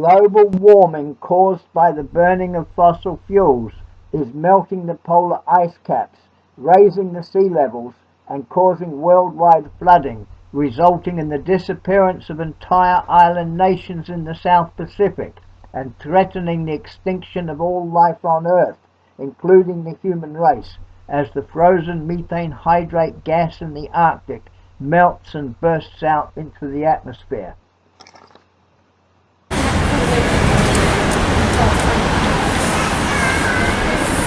Global warming caused by the burning of fossil fuels is melting the polar ice caps, raising the sea levels, and causing worldwide flooding, resulting in the disappearance of entire island nations in the South Pacific and threatening the extinction of all life on Earth, including the human race, as the frozen methane hydrate gas in the Arctic melts and bursts out into the atmosphere.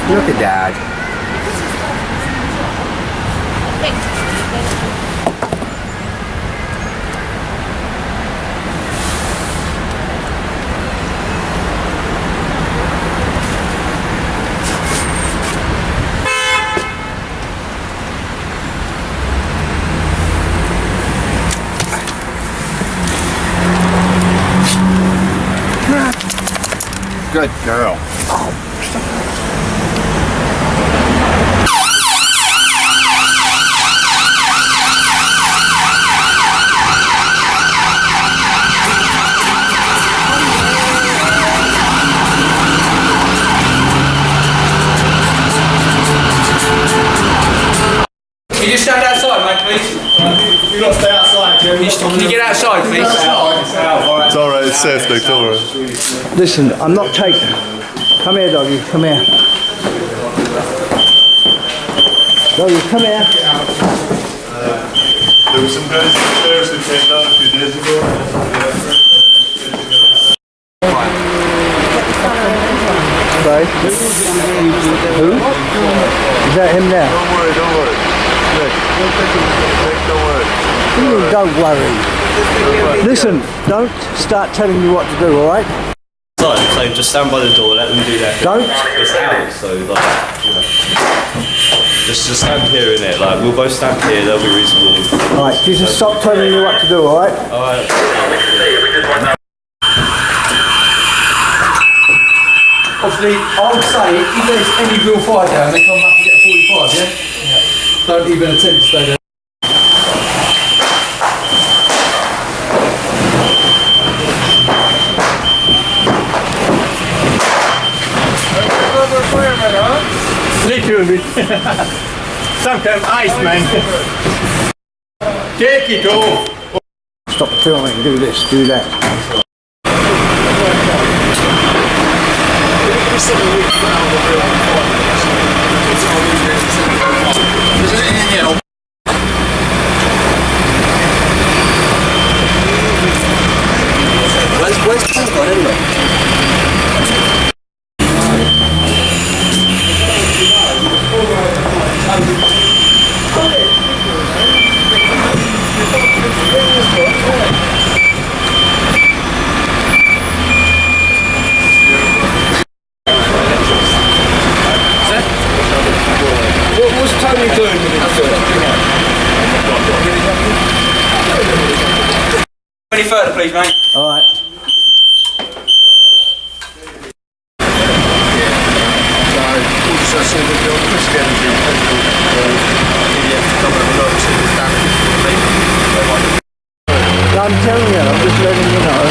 Look at Dad. Good girl. Can you stand outside, mate, please? You've got to stay outside, Jim. Can you get outside, please? It's alright, it's safe, Nick, don't worry. Listen, I'm not taking. Come here, doggy, come here. Doggy, come here. There were some guys upstairs who came down a few days ago. Sorry? Who? Is that him there? Don't worry, don't worry. Nick, don't worry. Don't worry. Listen, don't start telling me what to do, alright? So just stand by the door, let them do that. Don't? It's out, so like, you know. Just stand here in it, like, we'll both stand here, they'll be reasonable. Alright, just stop telling me what to do, alright? Alright. Obviously, I would say if there's any real fire down, they come back and get a 45, yeah? Don't even attempt to stay there. Literally. Some kind of ice, man. Take it off. Stop filming, do this, do that. Where's Whetstone gone anyway? What was Tony doing with it? 23rd, please, mate. Alright. I'm telling you, I'm just letting you know.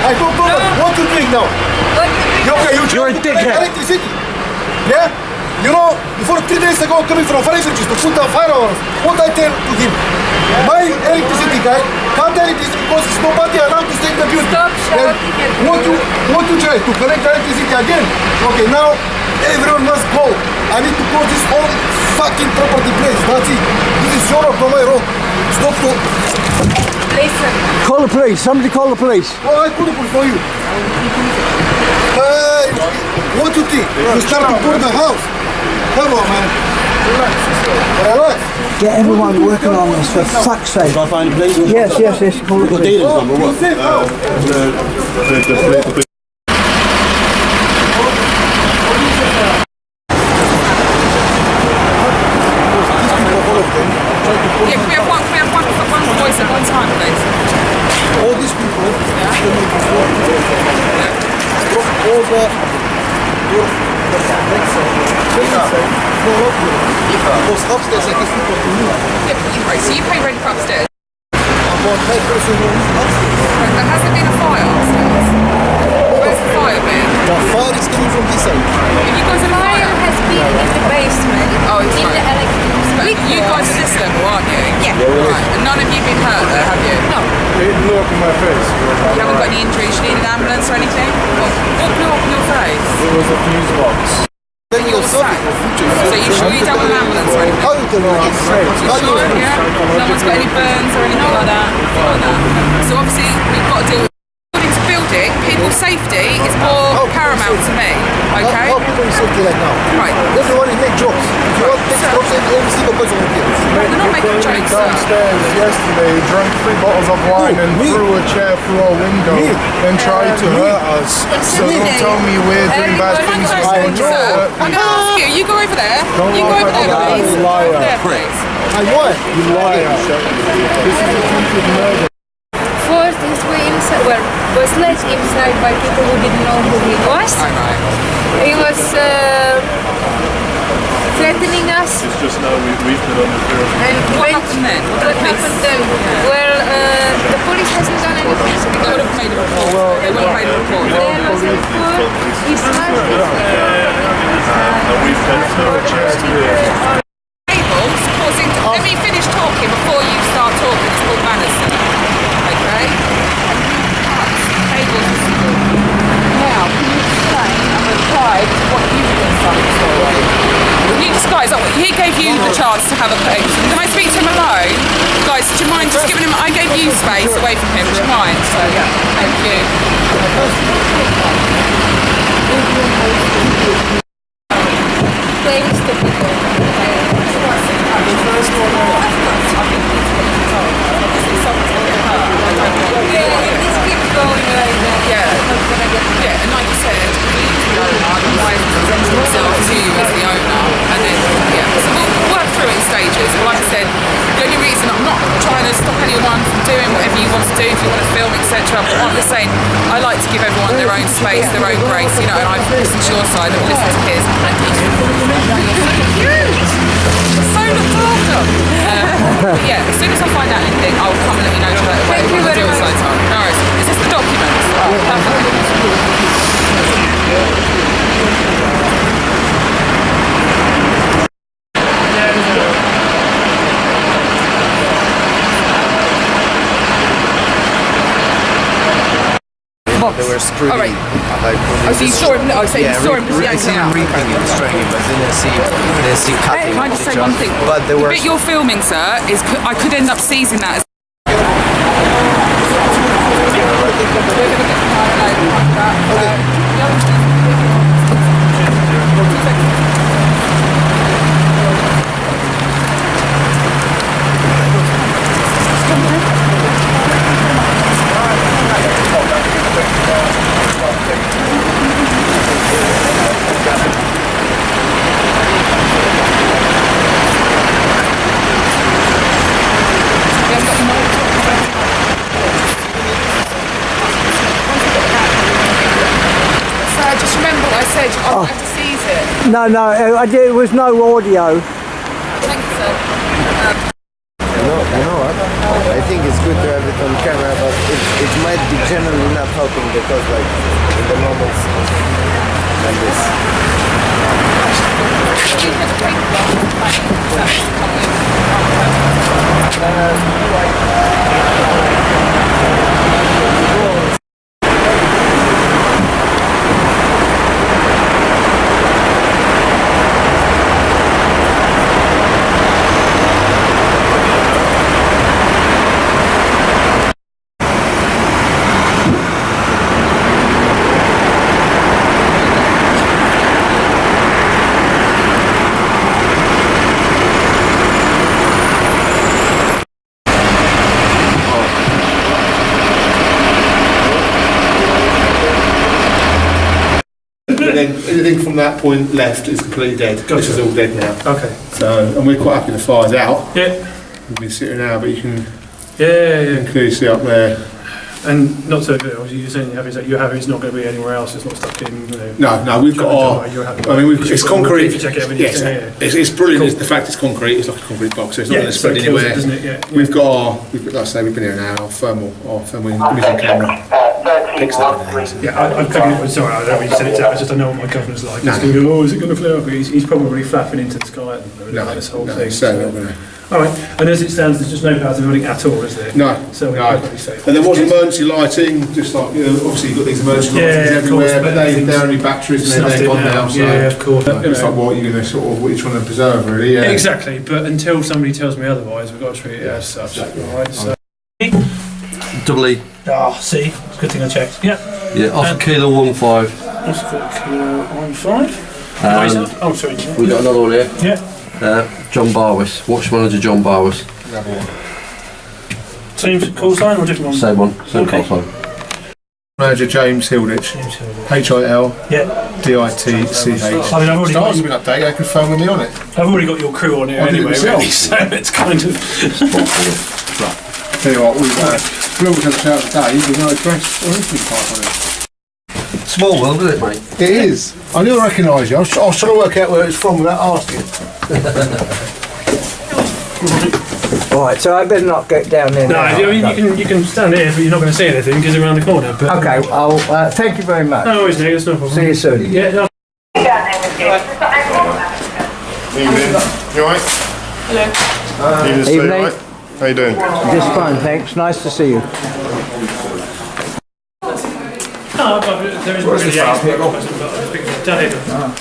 I don't know what you doing now. You're a dickhead. Electricity. Yeah? You know, before 3 days ago, coming from forestry to put down firearms, what I tell to him? My electricity guy, cut the electricity because it's nobody allowed to stay in the building. Stop shouting at me. What you try to connect the electricity again? Okay, now everyone must go. I need to close this whole fucking property place. That's it. This is your road, not my road. Stop to. Listen. Call the police. Somebody call the police. Oh, I put it for you. What you think? You start to burn the house. Come on, man. Relax. Get everyone working on this for fuck's sake. Can I find a police? Yes. Call the police. Oh, you safe house. Yeah, can we have one voice at one time, please? All these people, Right, so you pay rent for upstairs. about 5 person Right, there hasn't been a fire upstairs. Where's the fire been? The fire is coming from this side. If you guys are Fire has been in the basement. Oh, it's in right. the electric. But you guys are this level, aren't you? Yeah. Right, and none of you been hurt there, have you? No. It blew up in my face. You haven't got any injuries, you need an ambulance or anything? What blew up in your face? It was a fuse box. Then You're safe. So you sure you don't want an ambulance or anything? How do you tell me this? Sure, yeah? No one's got any burns or anything like that? So obviously we've got to deal with building to building, people's safety is more paramount to me, okay? How people is safety like now? Right. Everyone is make jokes. If you want to take jokes, every single person will get. Right, they're not making jokes, sir. Downstairs yesterday, drank 3 bottles of wine and me? threw a chair through a window Me? and tried to hurt us. So don't tell me we're doing bad things. Sir, We're I'm going to ask you, you go over there. Don't You go laugh over at there, the please. guy, Go over liar. there, please. I what? You liar. This is attempted murder. Forced his way inside. Well, was let inside by people who didn't know who he was. He was threatening us. It's just now we've been on the field. And What happened then? What happened then? Well, the police hasn't done anything. They would have made a report. They would have made a report. There was a report. He smashed his We've had no chance to do it. Tables causing. Let me finish talking before you start talking. It's called manners. Okay? Tables. Now, can you explain and reply to what you've been saying? Can you just, guys, he gave you the chance to have a play. Can I speak to him alone? Guys, do you mind just giving him. I gave you space away from him. Do you mind? So, yeah. Thank you. claims to people. This keeps going like that. Yeah, and like you said, he's the owner, the wife presents himself to you as the owner, and then, so we'll work through it in stages. And like I said, the only reason I'm not trying to stop anyone from doing whatever you want to do, if you want to film, etc. But I'm just saying, I like to give everyone their own space, their own grace, you know, and I've listened to your side, I've listened to his, and so looked after. But yeah, as soon as I find out anything, I'll come and let you know straight away. Thank you very much. No worries. Is this the documents? Perfect. They were screwing. All right. Oh, so you saw him? Oh, so you saw him just I yanking seen him out. reaping and destroying him, but didn't see cutting. Can I just say each one other. thing? But there The were bit you're filming, sir, is I could end up seizing that as just remember what I said, I wanted to seize it. No, it was no audio. Thank you, sir. You know what? think it's good to have it on camera, but it might be generally not helping because like in the moments like this. Then anything from that point left is completely dead. Gotcha. This is all dead now. Okay. So, and we're quite happy the fire's out. Yeah. We've been sitting now, but you can Yeah. clearly see up there. And not so, obviously you're saying you're happy it's not going to be anywhere else, it's not stuck in, you know. No, we've got our, You're happy. I mean, it's concrete. If you check it, Yes, it's brilliant. It's the fact it's concrete, it's like a concrete box, so it's not going to spread anywhere. Doesn't it? Yeah. We've got like I say, we've been here now, our thermal imaging camera picks that everything. Yeah, I'm sorry, I don't mean to set it out, I just don't know what my governor's like. No. He's going to go, oh, is it going to flare up? He's probably flapping into the sky No, this whole no, thing. it's certainly not going to. Alright, and as it stands, there's just no power to the building at all, is there? No, So we're no. pretty safe. And there was emergency lighting, just like, you know, obviously you've got these emergency lighting Yeah, of everywhere, course, but they're only batteries and Snuffed they're it gone now, so yeah, of course. it's like what you're going to sort of, what you're trying to preserve really, yeah. Exactly, but until somebody tells me otherwise, we've got to treat it as such. Alright, so. Double E. Ah, see, it's a good thing I checked. Yeah. Yeah, off a kilo 1.5. That's kilo 1.5. Oh, sorry. We've got another one here. Yeah. John Barwis. Watch manager John Barwis. Same call sign or different one? Same one. Same Okay. call sign. Manager James Hilditch. HIL Yeah. DITCH. I mean, I've already got Stars have been updated, they can phone with me on it. I've already got your crew on here I did it anyway, myself. really, so it's kind of. Tell you what, we've whoever has a shout today, there's no address or anything type on it. Small world, isn't it, mate? It is. I knew I recognised you. I was trying to work out where it's from without asking. Right, so I better not get down there No, now. I mean, you can stand here, but you're not going to see anything because you're around the corner. But Okay, I'll thank you very much. no worries, Nick, that's no problem. See you soon. Yeah, no. Evening. You alright? Hello. Evening, Steve, Evening. alright? How you doing? Just fine, thanks. Nice to see you. No, but there isn't really any down here.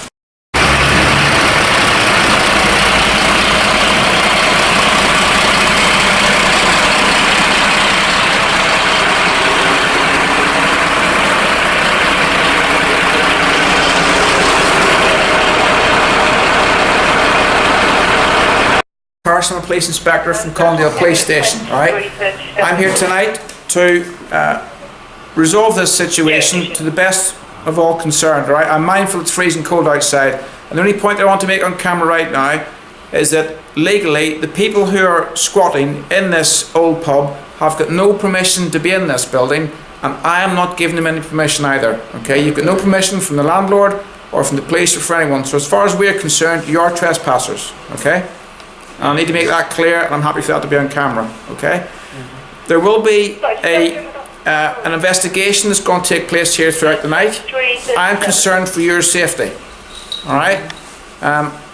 Personal police inspector from Condale Police Station, alright? I'm here tonight to resolve this situation to the best of all concerned, alright? I'm mindful it's freezing cold outside, and the only point I want to make on camera right now is that legally the people who are squatting in this old pub have got no permission to be in this building, and I am not giving them any permission either, okay? You've got no permission from the landlord or from the police or for anyone, so as far as we're concerned, you are trespassers, okay? And I need to make that clear, and I'm happy for that to be on camera, okay? There will be an investigation that's going to take place here throughout the night. I'm concerned for your safety, all right?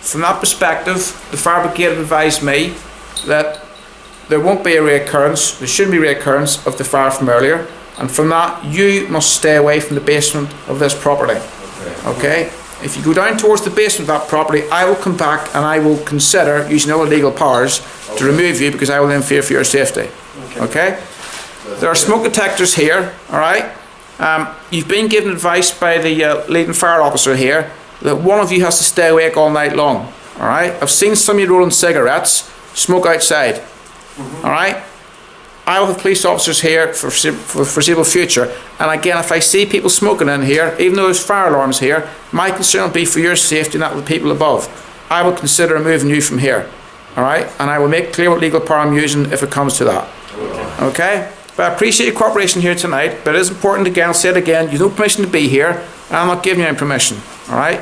From that perspective, the fire brigade have advised me that there won't be a reoccurrence, there shouldn't be a reoccurrence of the fire from earlier, and from that, you must stay away from the basement of this property, okay? If you go down towards the basement of that property, I will come back and I will consider using all legal powers to remove you because I will then fear for your safety. Okay? There are smoke detectors here, alright? You've been given advice by the leading fire officer here that one of you has to stay awake all night long. Alright? I've seen some of you rolling cigarettes, smoke outside. Alright? I will have police officers here for the foreseeable future, and again, if I see people smoking in here, even though there's fire alarms here, my concern will be for your safety and that of the people above. I will consider removing you from here, alright? And I will make clear what legal power I'm using if it comes to that. Okay? But I appreciate your cooperation here tonight, but it is important, again, I'll say it again, you have no permission to be here, and I'm not giving you any permission, alright?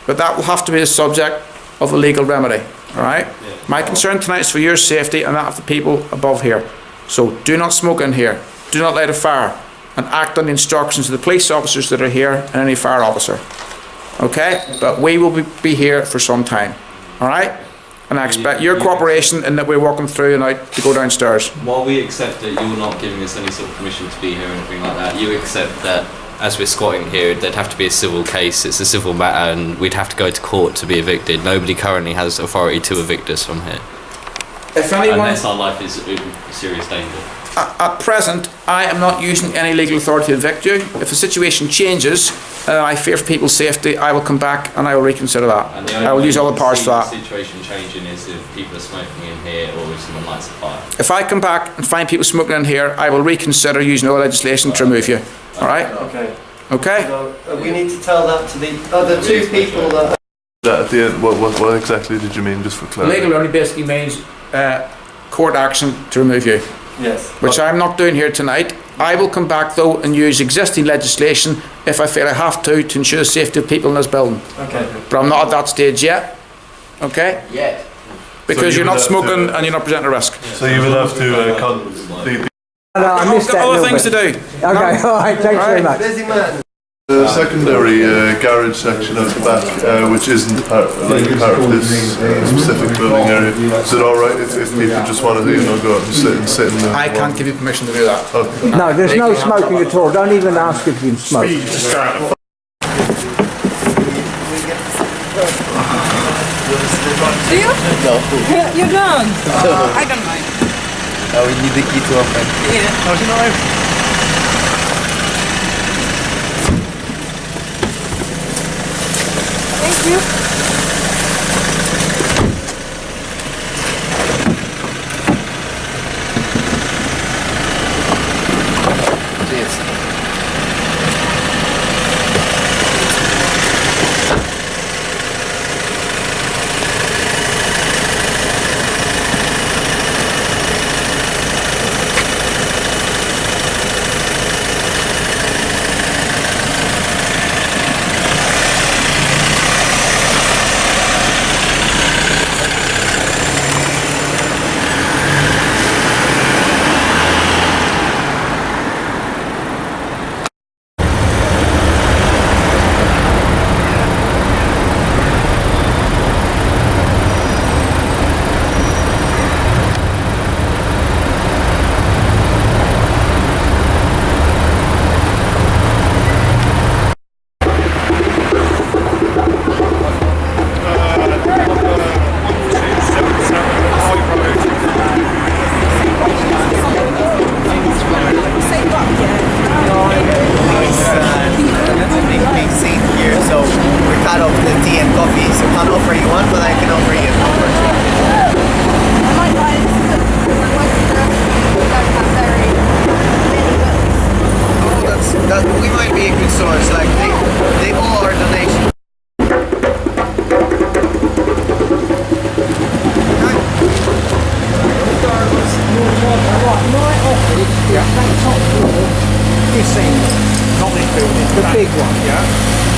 But that will have to be the subject of a legal remedy, alright? My concern tonight is for your safety and that of the people above here. So do not smoke in here, do not light a fire, and act on the instructions of the police officers that are here and any fire officer. Okay? But we will be here for some time. Alright? And I expect your cooperation in that we're walking through and out to go downstairs. While we accept that you're not giving us any sort of permission to be here or anything like that, you accept that as we're squatting here, there'd have to be a civil case, it's a civil matter, and we'd have to go to court to be evicted. Nobody currently has authority to evict us from here. If anyone, unless our life is in serious danger. At present, I am not using any legal authority to evict you. If the situation changes, I fear for people's safety, I will come back and I will reconsider that. I will use all the powers for that. The situation changing is if people are smoking in here or if someone lights a fire. If I come back and find people smoking in here, I will reconsider using all legislation to remove you. Alright? Okay. Okay? So, we need to tell that to the other two people that... At the end, what exactly did you mean, just for clarity? Legal only basically means court action to remove you. Yes. Which I'm not doing here tonight. I will come back though and use existing legislation if I feel I have to ensure the safety of people in this building. Okay. But I'm not at that stage yet. Okay? Yet. Because So you're not smoking and you're not presenting a risk. So you will have to No, I missed that other little things bit. to do. Okay, alright, thanks very much. Busy man. the secondary garage section at the back, which isn't part of this specific building area. Is it all right if people just want to, go out and sit in the? I can't give you permission to do that. Okay. No, there's no smoking at all. Don't even ask if you can smoke. Do you? No. You don't? I don't mind. We need the key to open. Yeah. Thank you. We might be a good source, like they all are donations. The big one. Yeah.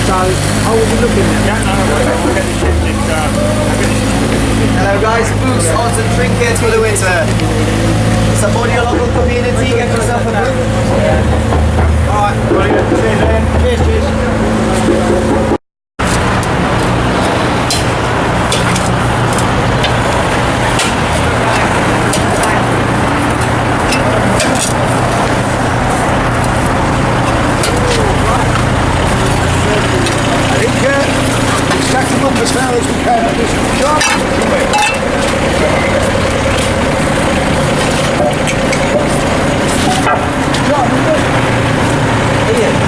So I will be looking at that. Hello guys, boots, odds and trinkets for the winter. Support your local community, get yourself a boot. Alright, brilliant. Cheers then. Cheers. As far as we can at this job.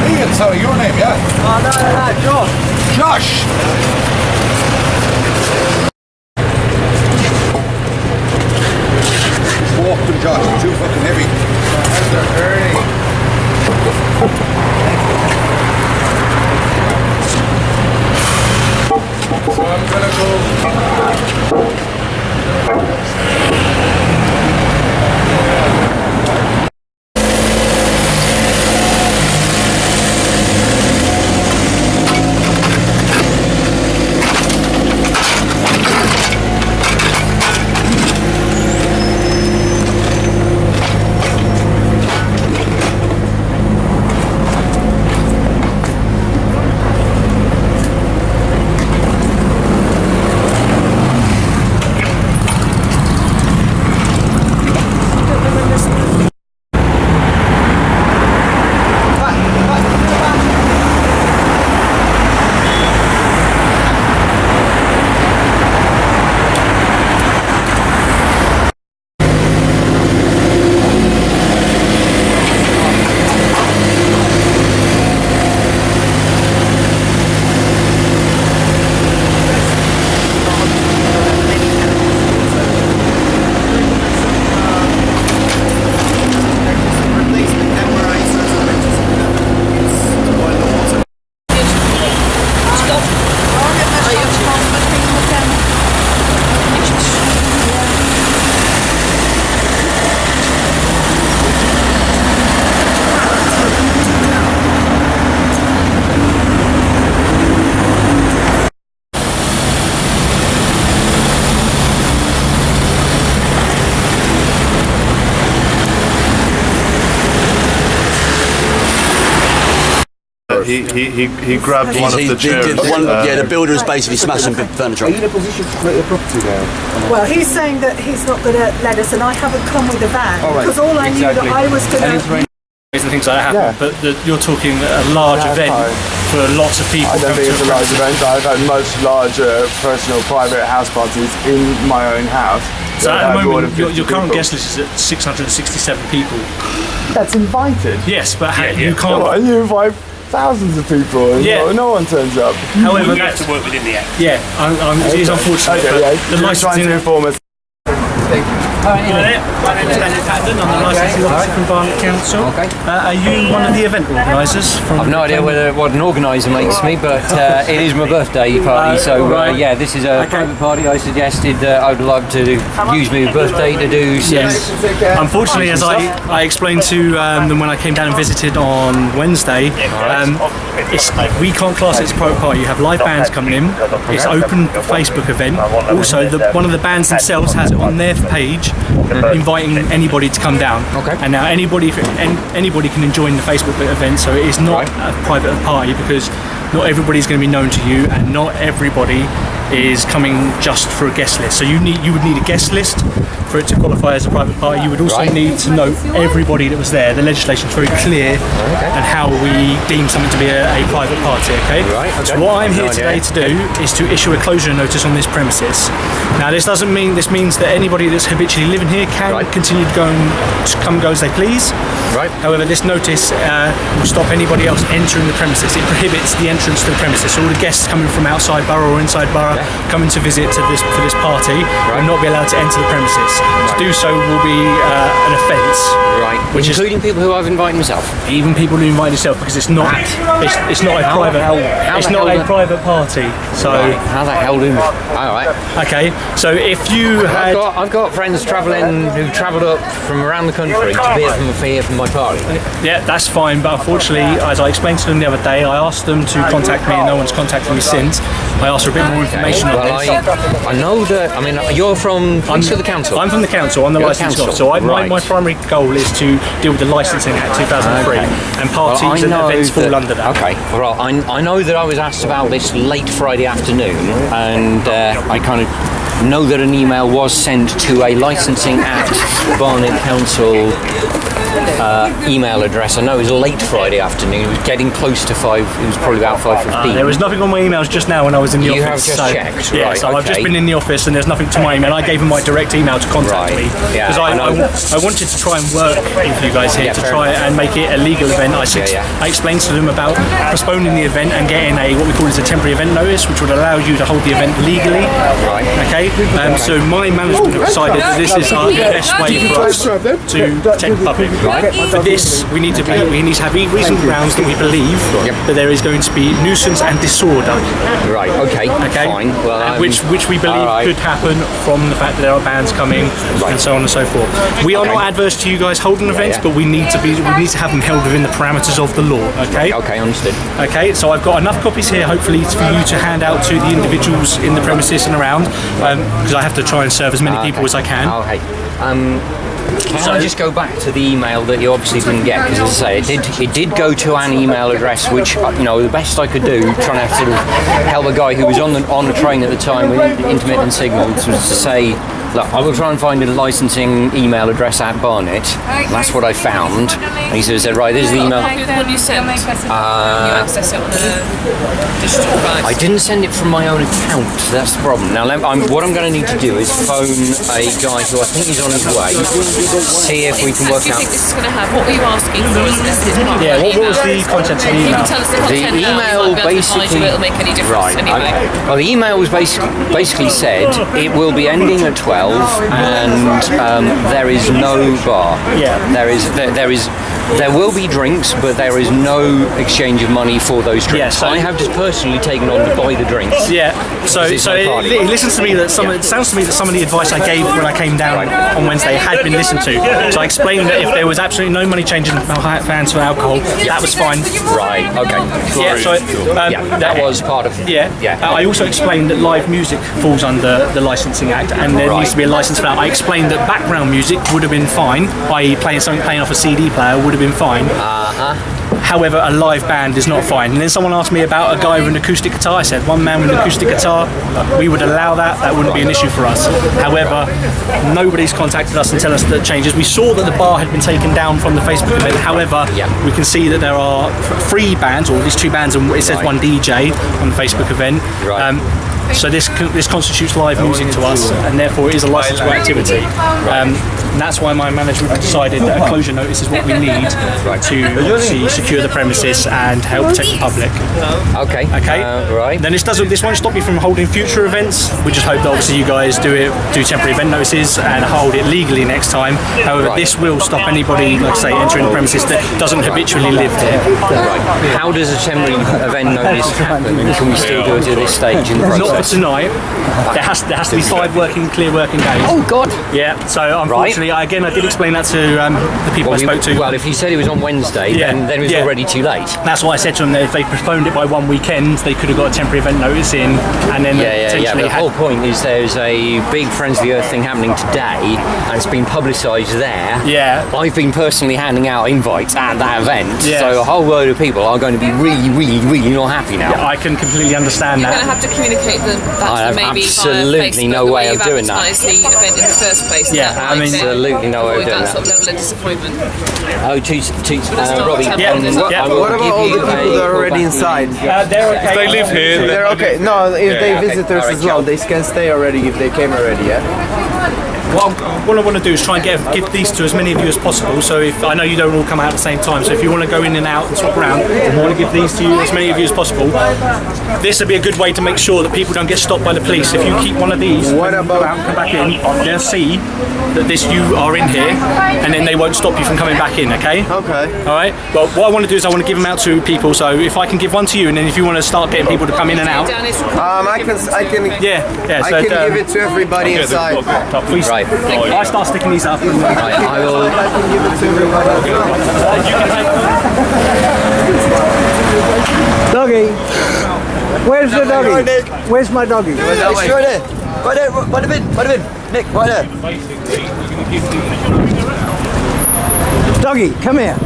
Ian, sorry, your name, yeah? Oh, no, Josh. Josh! Walk them, Josh, you're too fucking heavy. They're dirty. So I'm gonna go. He grabbed one of the chairs. The builder is basically smashing furniture. Are you in a position to split your property now? Well, he's saying that he's not going to let us, and I haven't come with a van All right. because all I knew that I was going to. And things like that happen, but you're talking a large event for lots of people. I don't think it's a large event. I've had much larger personal private house parties in my own house. So at the moment, your current guest list is at 667 people. That's invited. Yes, but you can't. Well, you invite thousands of people and no one turns up. However, you have to work within the act. Yeah, it is unfortunate. Okay, the licensing to inform us. Hi there. My name is Daniel Patton. I'm the licensing officer from Barnet Council. Okay. Are you one of the event organisers? I've no idea what an organiser makes me, but it is my birthday party, so yeah, this is a private party. I suggested that I would love to use my birthday to do some... Unfortunately, as I explained to them when I came down and visited on Wednesday, we can't class it as a private party. You have live bands coming in. It's open Facebook event. Also, one of the bands themselves has it on their page inviting anybody to come down. And now anybody can join the Facebook event, so it is not a private party because not everybody's going to be known to you, and not everybody is coming just for a guest list. So you would need a guest list for it to qualify as a private party. You would also need to know everybody that was there. The legislation is very clear on how we deem something to be a private party. Okay. So what I'm here today to do is to issue a closure notice on this premises. Now this means that anybody that's habitually living here can continue to come and go as they please. However, this notice will stop anybody else entering the premises. It prohibits the entrance to the premises. So all the guests coming from outside borough or inside borough coming to visit for this party will not be allowed to enter the premises. To do so will be an offence. Including people who I've invited myself. Even people who invite yourself, because it's not a private party. So how the hell do? All right. Okay. So if you had, I've got friends travelling who travelled up from around the country to be here for my party. Yeah, that's fine. But unfortunately, as I explained to them the other day, I asked them to contact me, and no one's contacted me since. I asked for a bit more information on this. I know that. I mean, you're from the council. I'm from the council. I'm the licensing officer. So my primary goal is to deal with the Licensing Act 2003, and parties and events fall under that. Okay. Well, I know that I was asked about this late Friday afternoon, and I kind of know that an email was sent to a Licensing Act Barnet Council email address. I know it was late Friday afternoon. It was getting close to 5. It was probably about 5:15. There was nothing on my emails just now when I was in the office. You have just checked, yeah, so I've just been in the office and there's nothing to my email. I gave them my direct email to contact me because I wanted to try and work with you guys here to try and make it a legal event. I explained to them about postponing the event and getting what we call a temporary event notice, which would allow you to hold the event legally. Okay. So my management have decided that this is the best way for us to protect the public. For this, we need to have reasonable grounds that we believe that there is going to be nuisance and disorder. Okay. Fine. Well, which we believe could happen from the fact that there are bands coming and so on and so forth. We are not adverse to you guys holding events, but we need to have them held within the parameters of the law. Okay. Okay, understood. Okay. So I've got enough copies here, hopefully, for you to hand out to the individuals in the premises and around, because I have to try and serve as many people as I can. Okay. Can I just go back to the email that you obviously didn't get? Because as I say, it did go to an email address, which the best I could do, trying to sort of help a guy who was on the train at the time with intermittent signals, was to say, look, I will try and find a licensing email address at Barnet. That's what I found. And he said, right, there's the email. The one you sent, you access it on the digital device. I didn't send it from my own account. That's the problem. Now, what I'm going to need to do is phone a guy who I think is on his way. See if we can work out. What do you think this is going to have? What were you asking for? Is this part of what was the content of the email? You can tell us the content email now. basically, it'll make any difference anyway. Well, the email was basically said it will be ending at 12, and there is no bar. There will be drinks, but there is no exchange of money for those drinks. I have just personally taken on to buy the drinks. Yeah. So it listens to me that it sounds to me that some of the advice I gave when I came down on Wednesday had been listened to. So I explained that if there was absolutely no money changing fans for alcohol, that was fine. Right. Okay. Yeah. So that was part of it. Yeah. I also explained that live music falls under the Licensing Act, and there needs to be a license for that. I explained that background music would have been fine, i.e. playing off a CD player would have been fine. However, a live band is not fine. And then someone asked me about a guy with an acoustic guitar. I said, one man with an acoustic guitar, we would allow that. That wouldn't be an issue for us. However, nobody's contacted us and tell us that changes. We saw that the bar had been taken down from the Facebook event. However, we can see that there are 3 bands, or at least 2 bands, and it says 1 DJ on the Facebook event. So this constitutes live music to us, and therefore it is a licensable activity. And that's why my management decided that a closure notice is what we need to obviously secure the premises and help protect the public. Okay. Right. Then this won't stop you from holding future events. We just hope that obviously you guys do temporary event notices and hold it legally next time. However, this will stop anybody, like I say, entering the premises that doesn't habitually live here. Right. How does a temporary event notice happen? Can we still do it at this stage in the process? Not for tonight. There has to be 5 clear working days. Oh God! Yeah. So unfortunately, I did explain that to the people I spoke to. Well, if you said it was on Wednesday, then it was already too late. That's why I said to them that if they postponed it by 1 weekend, they could have got a temporary event notice in, and then But the whole point is there's a big Friends of the Earth thing happening today, and it's been publicised there. Yeah. I've been personally handing out invites at that event, so a whole load of people are going to be really, really, really not happy now. Yeah, I can completely understand You're that. going to have to communicate that I have maybe absolutely no way of doing that. the event in the first place. Yeah, I mean, absolutely no way of doing that. Sort of level of disappointment. Robbie. What about all the people that are already inside? They're okay. If they live here, They're okay. No, if they visitors as well, they can stay already if they came already. What I want to do is try and give these to as many of you as possible. So if I know you don't all come out at the same time, so if you want to go in and out and swap around, I want to give these to you, as many of you as possible. This would be a good way to make sure that people don't get stopped by the police. If you keep one of these, what about go out and come back in, they'll see that you are in here, and then they won't stop you from coming back in. Okay. Okay. All right. Well, what I want to do is I want to give them out to people. So if I can give one to you, and then if you want to start getting people to come in and out, I can. So, I can give it to everybody inside. Please. Right. I start sticking these up. Right, I will. Doggy. Where's the doggy? Where's my doggy? It's right there. Right there. By the bin. Nick, right there. Doggy, come here.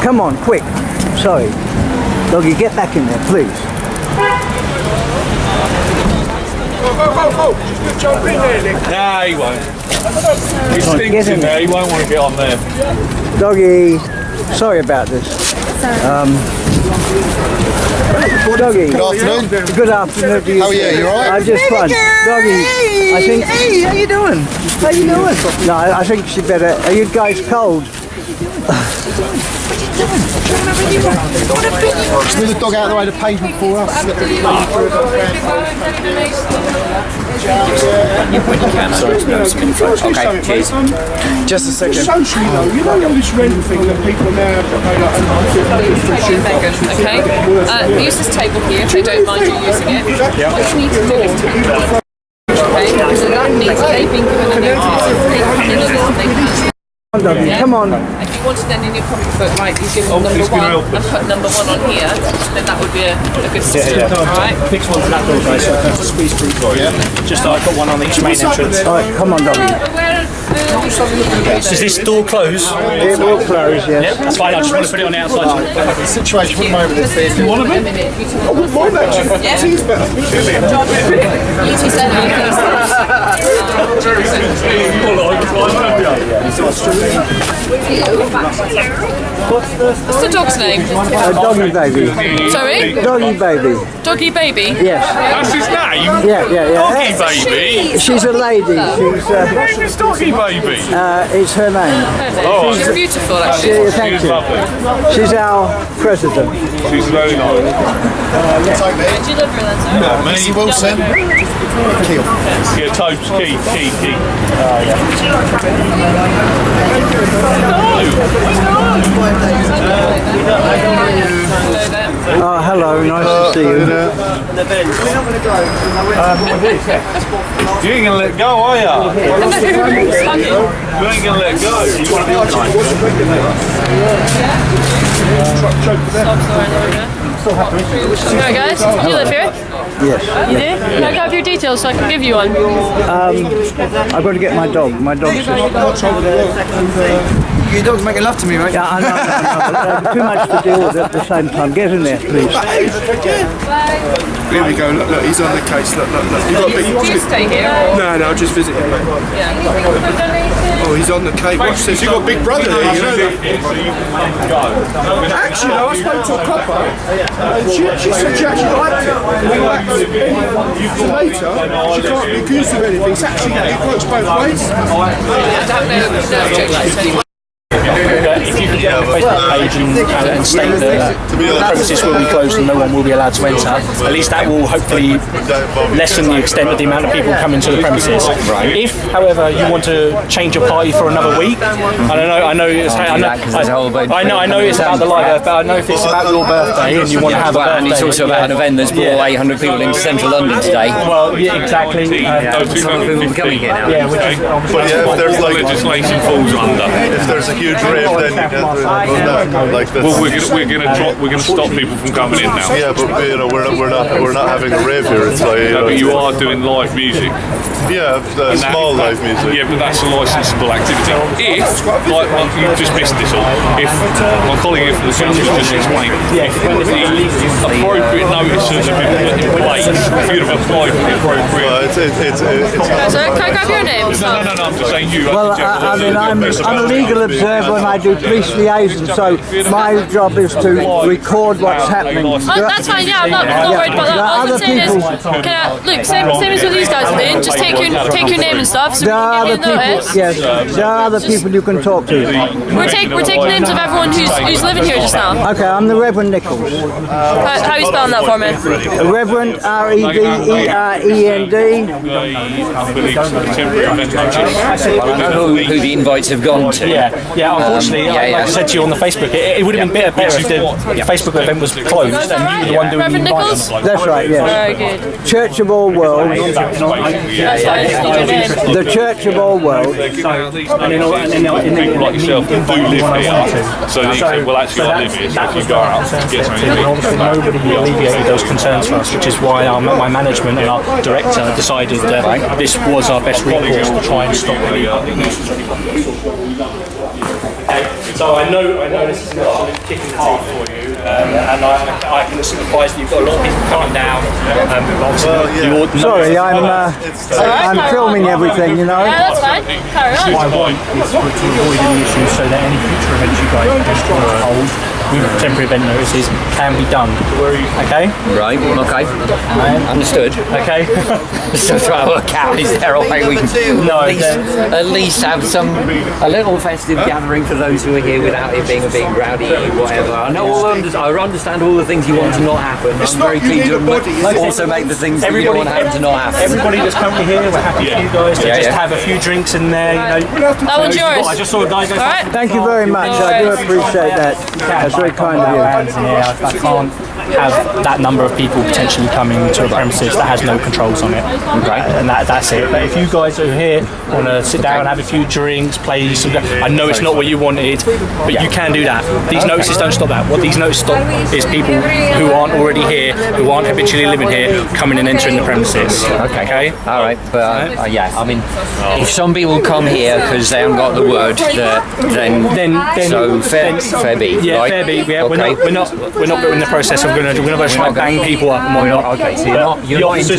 Come on, quick. Sorry. Doggy, get back in there, please. Jump in there, Nick. Nah, he won't. He stinks in there, he won't want to get on there. Doggy, sorry about this. Doggy. Good afternoon. Good afternoon to you. How are you? You alright? I'm just fine. Doggy, I think... Hey, how you doing? How you doing? No, I think she better... Are you guys cold? Just move the dog out of the way of the pavement for us. Okay, cheers. Just a second. Socially though, you know all this rent thing that people now Okay. Use this table here if they don't mind you using it. What you need to do is because that means they've been given a notice. They come in and they can. Doggy, come on. If you wanted then in your pocketbook, like you give them number 1 and put number 1 on here, then that would be a good system. Alright? Fix one to that door, guys, so I can squeeze through for you. Just so I've got one on each main entrance. Alright, come on, Doggy. Does this door close? It will close, yes. Yep, that's fine. I just want to put it on the outside. The situation at the moment is this. You want a bit? I wouldn't mind actually. Yeah. Tea's better. You two said What's the dog's name? Doggy Baby. Sorry? Doggy Baby. Doggy Baby? Yes. That's his name? Yeah. Doggy Baby? She's a lady. Name is Doggy Baby? It's her name. Oh, She's beautiful, actually. Thank you. She's our president. She's very nice. Do you live here then, sir? Yeah, Missy Wilson. Yeah, Tobes, Key. Oh, hello. Nice to see you. You ain't gonna let go, are ya? You ain't gonna let go. Alright guys, you live here? Yes. You do? Can I have your details so I can give you one? I've got to get my dog. My dog's just... Your dog's making love to me, mate. Yeah, I know. Too much to deal with at the same time. Get in there, please. Here we go. Look, he's on the case. Look. You got big. Do you stay here? No, I'll just visit him. Yeah. Oh, he's on the case. Watch this. You got Big Brother there. You know that. Actually, no, I spoke to a copper, and she said she actually liked it. So later, she can't be accused of anything. It's actually it works both ways. I don't know objections. If you could get on the Facebook page and state that the premises will be closed and no one will be allowed to enter, at least that will hopefully lessen the extent of the amount of people coming to the premises. If, however, you want to change your party for another week, I know it's about the live, but I know if it's about your birthday and you want to have a birthday, and it's also about an event that's brought 800 people into central London today. Well, yeah, exactly. Some people will be coming here now. Yeah, which is But yeah, if there's like legislation falls under. If there's a huge rave, then you get like this. Well, we're gonna stop people from coming in now. Yeah, but you know we're not having a rave here. It's like No, but you are doing live music. Yeah, small live music. Yeah, but that's a licensable activity. If, like, you just missed this all, if my colleague here from the council just explained, if the appropriate notices have been put in place, if you'd have applied for the appropriate... So can I grab your name? No, I'm just saying you. Well, I mean, I'm a legal observer and I do police liaison, so my job is to record what's happening. Oh, that's fine, yeah, I'm not worried about that. All I'm saying is, look, same as what these guys are doing, just take your name and stuff, so we can give you a notice. Yes, there are other people you can talk to. We're taking names of everyone who's living here just now. Okay, I'm the Reverend Nichols. How are you spelling that for me? Reverend, R-E-V-E-R-E-N-D. I know who the invites have gone to. Yeah. Unfortunately, like I said to you on the Facebook, it would have been better if the Facebook event was closed and you were the one doing the invites. That's right, yes. Very good. Church of All Worlds. The Church of All Worlds. People like yourself that do live here, so you say, well, actually, I live here, so if you go out, get something to Obviously, nobody alleviated those concerns for us, which is why my management and our director decided that this was our best recourse to try and stop it. So I know this is an absolute kick in the teeth for you, and I can sympathise that you've got a lot of people coming down. Sorry, I'm filming everything, you know. Yeah, that's fine. Carry on. What I want is to avoid any issues so that any future events you guys want to hold with temporary event notices can be done. Okay? Right, okay. Understood. Okay. So try to work out, is there a way we can at least have a little festive gathering for those who are here without it being a big rowdy whatever. I understand all the things you want to not happen. I'm very keen to also make the things that you don't want to happen to not happen. Everybody that's currently here, we're happy for you guys to just have a few drinks in there. You know. That one's yours. I just saw a guy go. Right. Thank you very much. I do appreciate that. That's very kind of you. I can't have that number of people potentially coming to a premises that has no controls on it. And that's it. But if you guys are here, want to sit down and have a few drinks, play some... I know it's not what you wanted, but you can do that. These notices don't stop that. What these notices stop is people who aren't already here, who aren't habitually living here, coming and entering the premises. Okay? All right, but I mean, if some people come here because they haven't got the word, then so fair be. Yeah, right? fair be. Yeah, Okay. we're not in the process of going to try and bang people up and whatnot. Okay, so you're not into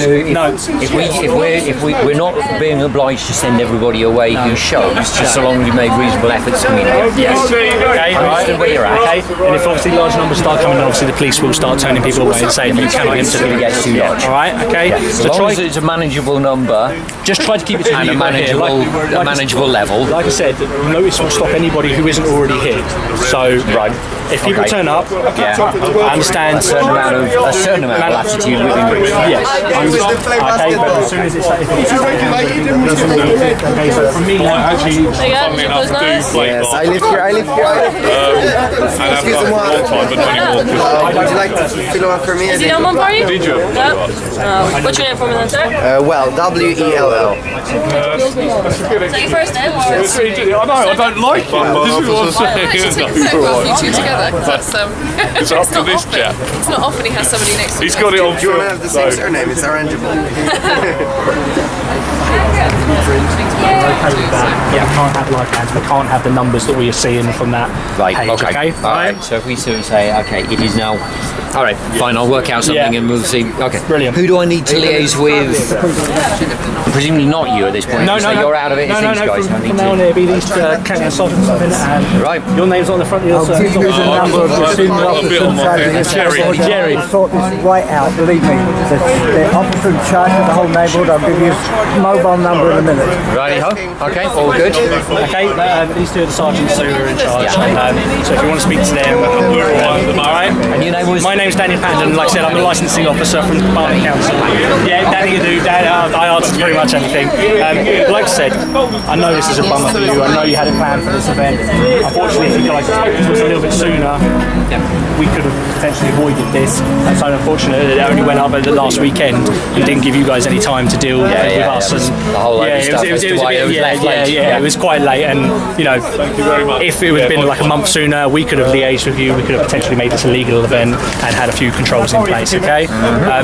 if we're not being obliged to send everybody away who shows, just so long as you made reasonable efforts to communicate. Yes. Okay. Right. Where you're at. Okay. And if obviously large numbers start coming, then obviously the police will start turning people away and saying you cannot enter the get too large. All right. Okay. Yeah. So as long as it's a manageable number, just try to keep it to and a manageable level. Like I said, the notice will stop anybody who isn't already here. So if people turn up, I understand a certain amount of latitude within reason. Yes. Okay, but as soon as it's okay, so for me, actually, yes, I live here. Excuse me, would you like to fill one for me? Is he on one for you? Did you? No. What's your name for me then, sir? Well, W-E-L-L. Is that your first name? Or? I don't like it. This is what I'm saying. You two together, because it's up to this chap. It's not often he has somebody next to him. He's got it on Do you want to have the same surname? It's arrangeable. okay with that. Yeah, we can't have live bands. We can't have the numbers that we are seeing from that Right, page. okay. All right. So if we sort of say, okay, it is now. All right, fine. I'll work out something and we'll see. Okay, brilliant. Who do I need to liaise with? Presumably not you at this point. No, You're out of it. No, it's these guys. From now on, it'll be these sergeants and right. Your name's on the front of your I'll give you the number of the senior officer in charge of this. Jerry. I'll sort this right out, believe me. The officer in charge of the whole neighbourhood, I'll give you his mobile number in a minute. Righty ho. Okay, all good. Okay, these two are the sergeants who are in charge. So if you want to speak to them, alright. And your name was? My name's Daniel Patton. Like I said, I'm a licensing officer from Barnet Council. Yeah, Danny, I answer pretty much anything. Like I said, I know this is a bummer for you. I know you had a plan for this event. Unfortunately, if you guys spoke to us a little bit sooner, we could have potentially avoided this. And so unfortunately, it only went up at the last weekend and didn't give you guys any time to deal with us. And the whole it was quite late. And you know, if it had been like a month sooner, we could have liaised with you. We could have potentially made this a legal event and had a few controls in place. Okay,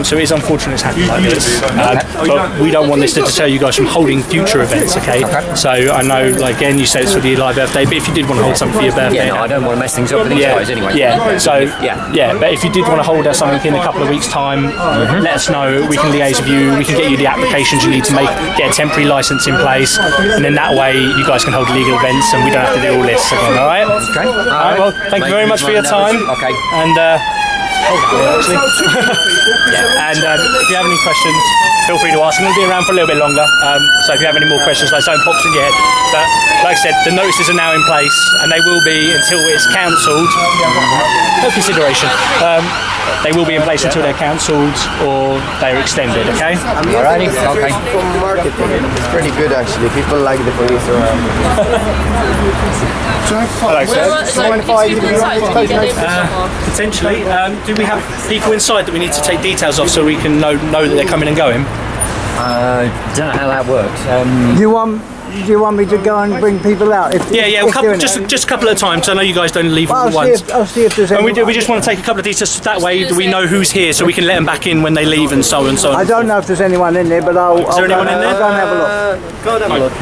so it is unfortunate it's happened like this, but we don't want this to deter you guys from holding future events. Okay, so I know, like again, you said it's for the Eli birthday, but if you did want to hold something for your birthday, I don't want to mess things up with these guys anyway. But if you did want to hold something in a couple of weeks' time, let us know. We can liaise with you. We can get you the applications you need to get a temporary license in place, and then that way you guys can hold legal events, and we don't have to do all this again. All right? Okay. All right. Well, thank you very much for your time. Okay. And and if you have any questions, feel free to ask. I'm going to be around for a little bit longer, so if you have any more questions, like something pops in your head. But like I said, the notices are now in place, and they will be until it's cancelled. No consideration. They will be in place until they're cancelled or they're extended. Okay. Alrighty. Okay. From marketing, it's pretty good actually. People like the police around. Potentially. Do we have people inside that we need to take details of so we can know that they're coming and going? Don't know how that works. Do you want me to go and bring people out? Just a couple of times. I know you guys don't leave all at once. I'll see if there's and any. we just want to take a couple of details. That way we know who's here, so we can let them back in when they leave and so on and so on. I don't know if there's anyone in there, but I'll Is there anyone in there? I'll go and have a look. Go and have a look.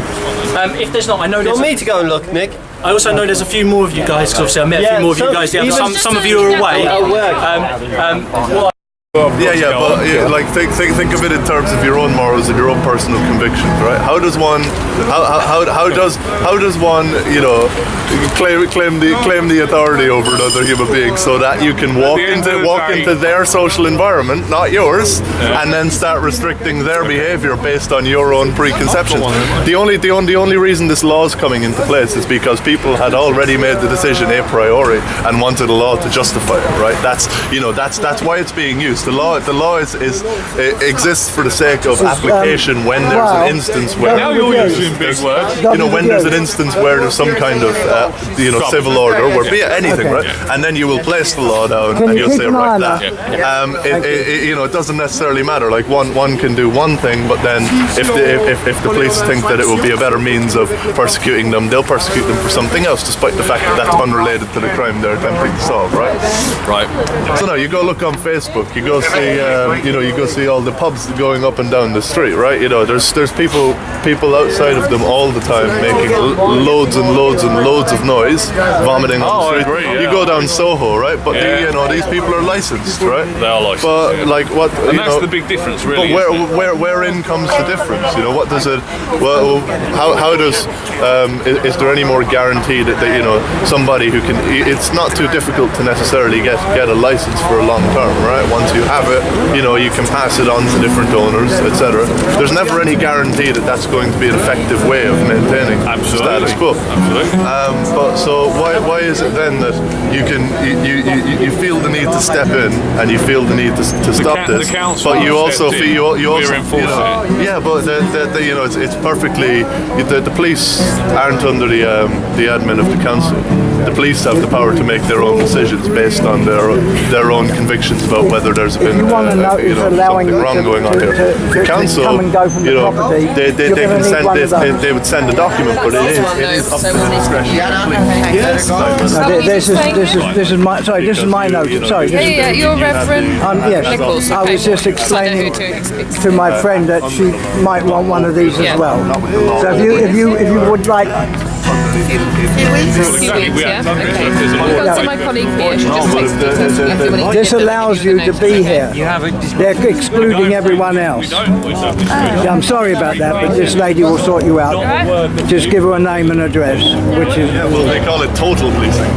If there's not, I know You want me to go and look, Nick? I also know there's a few more of you guys, because obviously I met a few more of you guys. Yeah, some of you are away. Like think of it in terms of your own morals and your own personal convictions, right? How does one claim the authority over another human being so that you can walk into their social environment, not yours, and then start restricting their behaviour based on your own preconceptions? The only reason this law is coming into place is because people had already made the decision a priori and wanted a law to justify it, right? That's why it's being used. The law exists for the sake of application when there's an instance where when there's an instance where there's some kind of civil order, where be it anything, right? And then you will place the law down and you'll say right that. It doesn't necessarily matter. Like one can do one thing, but then if the police think that it will be a better means of persecuting them, they'll persecute them for something else, despite the fact that that's unrelated to the crime they're attempting to solve, right? Right. So now you go look on Facebook. You go see, you go see all the pubs going up and down the street, right? There's people outside of them all the time making loads and loads and loads of noise, vomiting on the street. I agree, yeah. You go down Soho, right? But these people are licensed, right? They are licensed. But like what? And that's the big difference, really. But wherein comes the difference? What does it? Well, how does? Is there any more guarantee that somebody who can? It's not too difficult to necessarily get a license for a long term, right? Once you have it, you can pass it on to different owners, etc. There's never any guarantee that that's going to be an effective way of maintaining the status quo. Absolutely. But so why is it then that you feel the need to step in and you feel the need to stop this, but you also feel you also but it's perfectly the police aren't under the admin of the council. the police have the power to make their own decisions based on their own convictions about whether there's been something wrong going on here. The council, they would send a document, but it is up to the discretion. Yes. This is my note. Sorry. Yeah, you're Reverend Nichols. I was just explaining to my friend that she might want one of these as well. So if you would like. Few weeks, yeah. Okay. I've got my colleague here. She just takes the details. This allows you to be here. They're excluding everyone else. I'm sorry about that, but this lady will sort you out. Just give her a name and address, which is. Yeah, well, they call it total policing,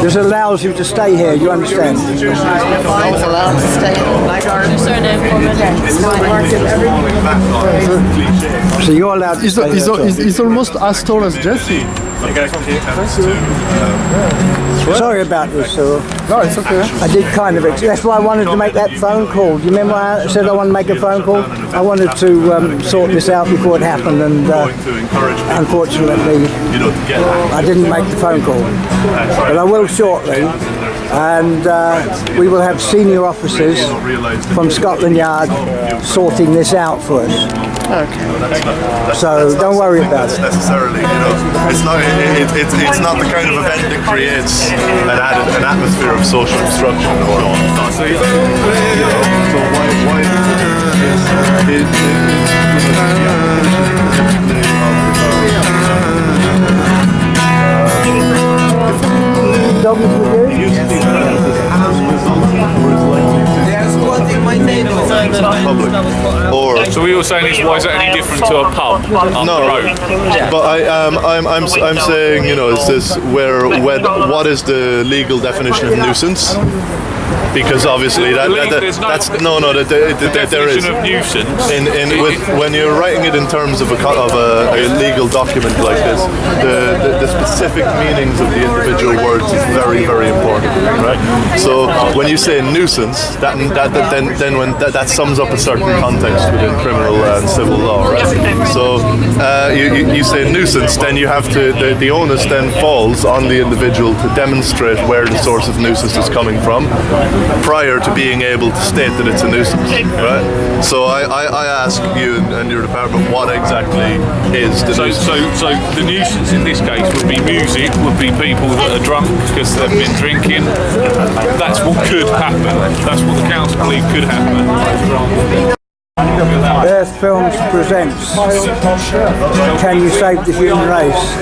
This allows you to stay here. You understand? It's allowed to stay So you're allowed to stay here. He's almost as tall as Jesse. Sorry about this, sir. No, it's okay. I did kind of. That's why I wanted to make that phone call. Do you remember I said I wanted to make a phone call? I wanted to sort this out before it happened, and unfortunately, I didn't make the phone call. But I will shortly, and we will have senior officers from Scotland Yard sorting this out for us. Okay. So don't worry about it. Necessarily, it's not the kind of event that creates an atmosphere of social obstruction or Or so we were saying is why is that any different to a pub up the road? But I'm saying, is this what is the legal definition of nuisance? Because obviously there is of nuisance. when you're writing it in terms of a legal document like this, the specific meanings of the individual words is very, very important, right? So when you say nuisance, that sums up a certain context within criminal and civil law, right? So you say nuisance, then you have to the onus then falls on the individual to demonstrate where the source of nuisance is coming from, prior to being able to state that it's a nuisance, right? So I ask you and your department, what exactly is the nuisance? So the nuisance in this case would be music, would be people that are drunk because they've been drinking. That's what could happen. That's what the council believe could happen. Earth Films presents Can You Save the Human Race?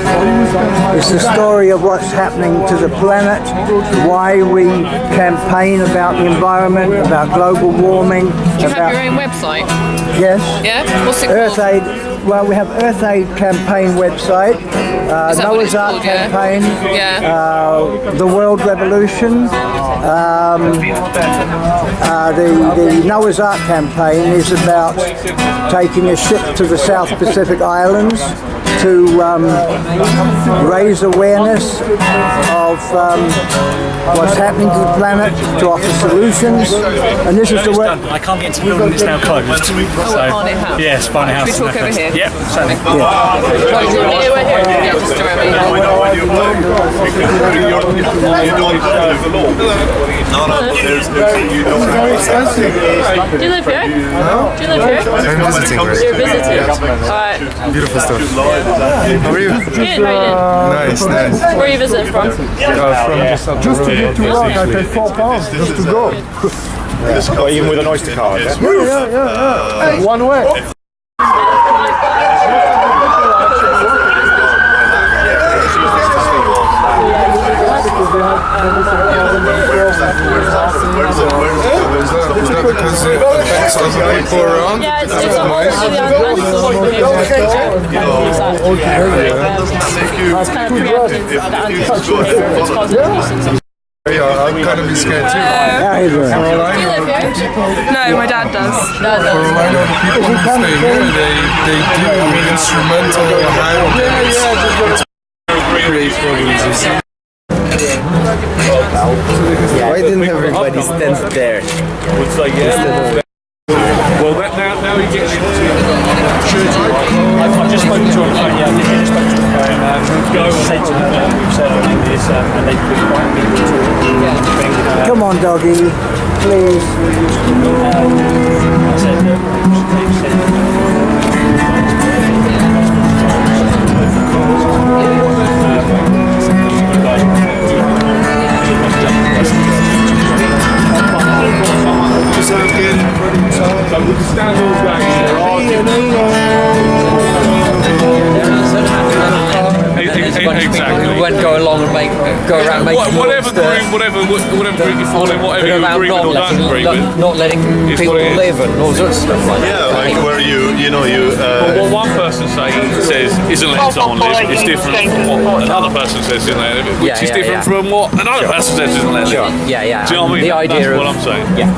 It's the story of what's happening to the planet, why we campaign about the environment, about global warming. Do you have your own website? Yes. Yeah? What's it Earth called? Aid. Well, we have Earth Aid campaign website, Noah's Ark campaign, the World Revolution. The Noah's Ark campaign is about taking a ship to the South Pacific Islands to raise awareness of what's happening to the planet, to offer solutions, and this is the way. I can't get into the building, it's now closed. So, Barnet House. Yes, Barnet House. Should we talk over here? Yep, certainly. Do you live here? Do you live here? I'm visiting. You're visiting. Alright. Beautiful stuff. How are you? Good, how are you Nice, nice. doing? Where are you visiting from? From Just to get to work, I pay £4 just to go. even with an Oyster card. Yeah. One way. Is that because it affects other people around? Yeah, it's obviously the anti-social behaviour. It's kind of preemptive, the anti-social behaviour, it's causing nuisance. Yeah, I'd kind of be scared too. Do you live here? No, my dad does. For all I know, the people who stay here, they do instrumental hand. Create problems, you see. Why didn't everybody stand there? Well, now you get into I've just spoken to her on the phone, yeah, I just spoke to her on the phone, said to her that we've said all this, and they've been quite happy to bring her. Come on, doggy, please. I said that they've said so we can stand all exactly. We won't go along and go around making whatever group you fall in, whatever you agree with or don't agree with. Not letting people live and all sorts of stuff like that. Yeah, like where you what one person says isn't letting someone live is different from what another person says isn't letting live, which is different from what another person says isn't letting live. Yeah. Do you know what I mean? The idea That's of what I'm saying. Yeah.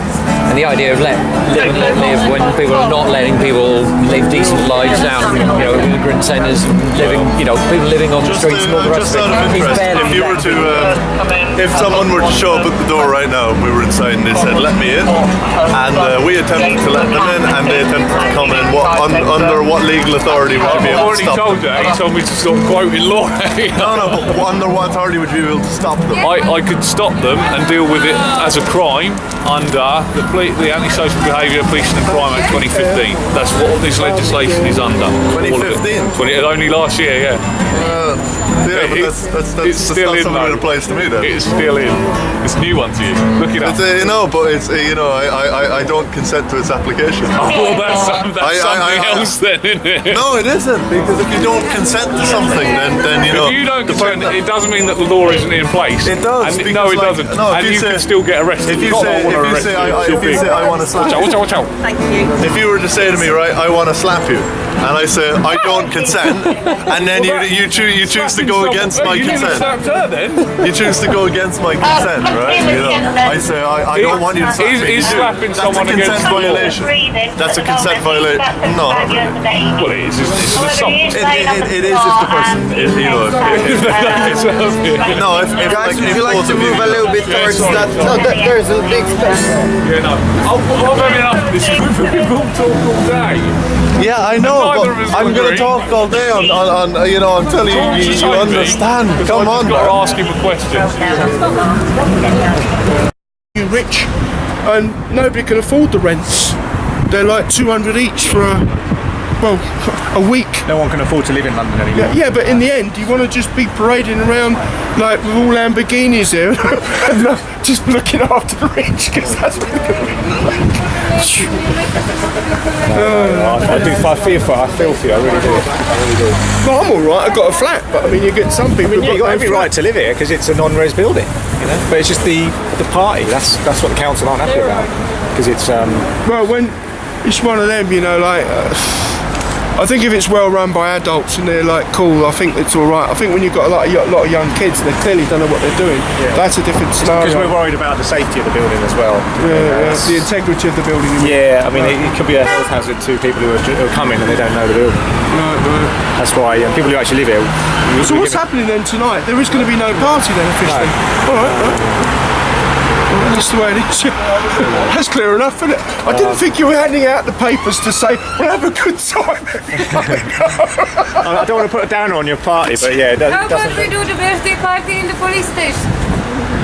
And the idea of live and let live when people are not letting people live decent lives down, immigrant centres, living, people living on the streets and all the rest of it. If someone were to show up at the door right now and we were inside and they said, let me in, and we attempted to let them in and they attempted to come in, under what legal authority would you be able to stop them? He told me to stop quoting law. No, but under what authority would you be able to stop them? I could stop them and deal with it as a crime under the Antisocial Behaviour, Policing and Crime Act 2015. That's what this legislation is under. 2015? Only last year, yeah. But that's still not in, something that applies to me then. It's still in. It's a new one to you. Look it up. But it's I don't consent to its application. Oh, well, that's something else then, isn't it? No, it isn't, because if you don't consent to something, then If you don't consent, it doesn't mean that the law isn't in place. It does. No, it doesn't. And you can still get arrested. If you say I want to slap you. Watch out. Thank you. If you were to say to me, right, I want to slap you, and I say I don't consent, and then you choose to go against my consent. You choose to go against my consent, right? I say I don't want you to slap me. Is slapping someone against the law? That's a consent violation. No, not really. Well, it is. It's an assault. It is if the person is, No, if guys, would you like to move a little bit towards that? No, there's a big space. Yeah, no. I've had enough of this. People talk all day. Yeah, I know, but I'm going to talk all day on until you understand. Come on, got to ask him a question. You're rich, and nobody can afford the rents. They're like 200 each for a week. No one can afford to live in London anymore. Yeah, but in the end, you want to just be parading around like with all Lamborghinis there, and just looking after the rich, because that's what they're going to be like. I feel for you, I really do. Well, I'm alright, I've got a flat, but I mean, you get some people. You've got every right to live here because it's a non-res building, But it's just the party. That's what the council aren't happy about, because it's Well, when it's one of them, I think if it's well run by adults and they're like cool, I think it's all right. I think when you've got a lot of young kids, they clearly don't know what they're doing. Yeah. That's a different scenario. Because we're worried about the safety of the building as well. Yeah, the integrity of the building. Yeah, I mean, it could be a health hazard to people who are coming and they don't know the building. Right. That's why people who actually live here. So what's happening then tonight? There is going to be no party then officially. No. All right. That's the way it is. That's clear enough, isn't it? I didn't think you were handing out the papers to say, we'll have a good time. I don't want to put a downer on your party, but yeah. How about we do the birthday party in the police station?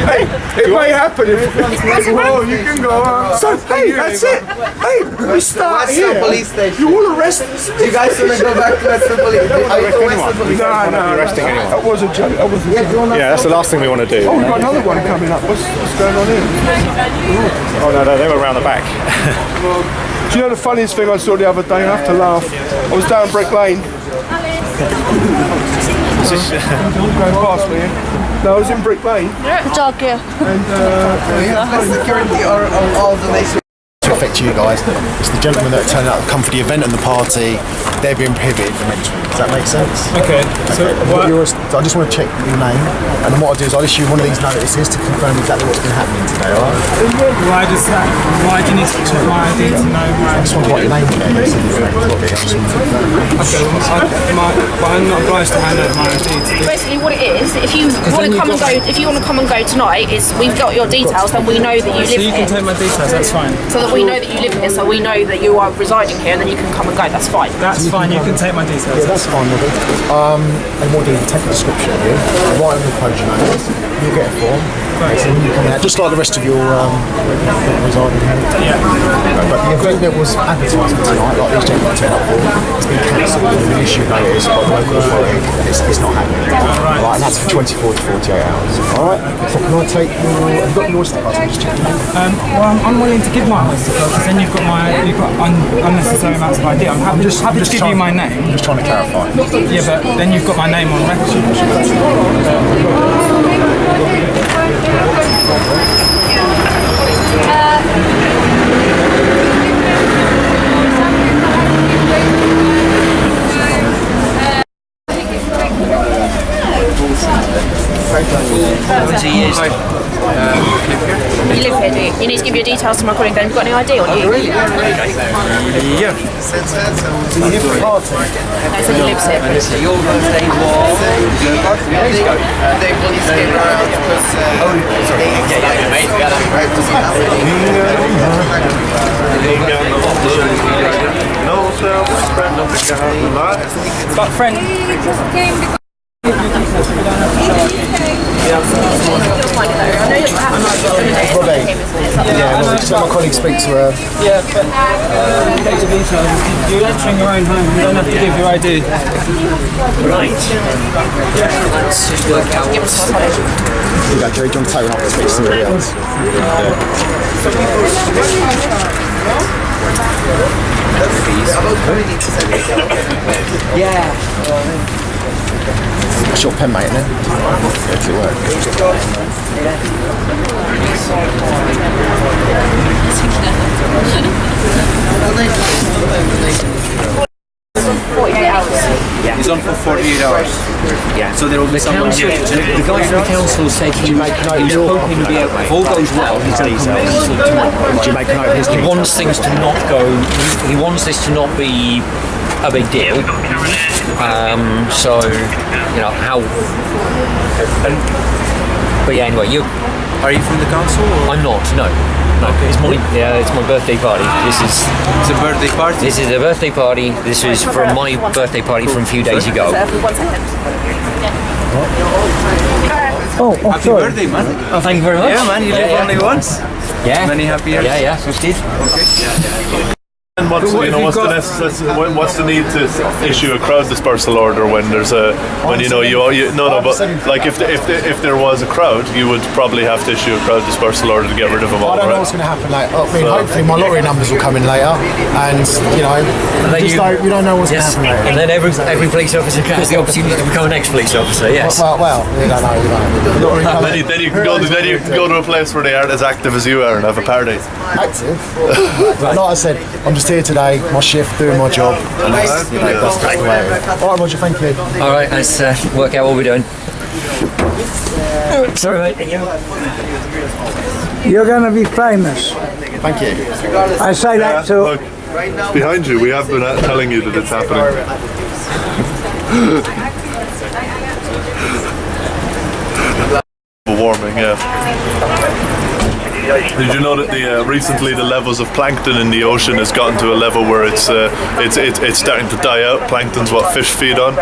Hey, it may happen if it's possible. Well, you can go on. So, hey, that's it. Hey, we start here. Police station. You all arrested. Do you guys want to go back to Western Police? No. Arresting anyone. That was a joke. Yeah, that's the last thing we want to do. Oh, we've got another one coming up. What's going on here? Oh, no, they were around the back. Do you know the funniest thing I saw the other day? I have to laugh. I was down Brick Lane. Going past me. No, I was in Brick Lane. Dog, yeah. And security or all the nation. To affect you guys, it's the gentlemen that turned out to come for the event and the party. They're being prohibited from entering. Does that make sense? Okay. So I just want to check your name, and then what I'll do is I'll issue one of these notices to confirm exactly what's been happening today. All right? Why do you need to check my ID to know my? I just want to write your name down. But I'm not obliged to hand over my ID to you. Basically, what it is, if you want to come and go tonight, is we've got your details, then we know that you live here. So you can take my details. That's fine. So that we we know that you live here, so we know that you are residing here, and then you can come and go. That's fine. That's fine. You can take my details. Yeah, that's fine. And what do you take a description of you? Write on the page your name. You'll get a form. Right. So when you come out, just like the rest of your residing here. Yeah. But the event that was advertised for tonight, like these gentlemen turn up for, it's been cancelled with an issue notice by the local authority, and it's not happening. Right. And that's for 24 to 48 hours. Alright? So can I take your... Have you got your Oyster card? Just check. Well, I'm unwilling to give my Oyster card because then you've got unnecessary amounts of ID. I'm happy to give you my name. I'm just trying to clarify. Yeah, but then you've got my name on record. You live here, do you? You need to give your details to my colleague. Then, have you got any ID on you? Yeah. So you live for party? No, so he lives here. So your birthday was 2 days ago. They police came around because But friend. Robbie. Yeah, well, just let my colleague speak to her. Yeah, but you're entering your own home. You don't have to give your ID. Right. Let's just work out what's... You go, Jerry, John Taylor, not to speak to somebody else. yeah. What's your pen, mate, isn't it? Go to work. 48 hours. Yeah. He's on for 48 hours. Yeah. So there will be someone here. The guy from the council said he was hoping to be able, if all goes well, he's going to come tomorrow. Did you make a note of his He wants things to not go, he wants this to not be a big deal. So, you know, how... But yeah, anyway, you... Are you from the council? Or? I'm not, no. Okay. It's my birthday party. It's a birthday party? This is a birthday party. This is from my birthday party from a few days ago. Happy birthday, man. Oh, thank you very much. Yeah, man, you live only once. Yeah. Many happy years. Yeah, just did. Okay. And what's the need to issue a crowd dispersal order when there's a but like if there was a crowd, you would probably have to issue a crowd dispersal order to get rid of them all. I don't know what's going to happen later. I mean, hopefully my lottery numbers will come in later, and you don't know what's going to happen later. And then every police officer has the opportunity to become an ex-police officer. Yes. Well, you don't know. Then you can go to a place where they aren't as active as you are and have a party. Active? Like I said, I'm just here today, my shift, doing my job, and that's the way. Alright, Roger, thank you. Alright, let's work out what we're doing. Sorry, mate. You're going to be famous. Thank you. I say that to... Look, behind you, we have been telling you that it's happening. Warming, yeah. Did you know that recently the levels of plankton in the ocean has gotten to a level where it's starting to die out? Plankton's what fish feed on,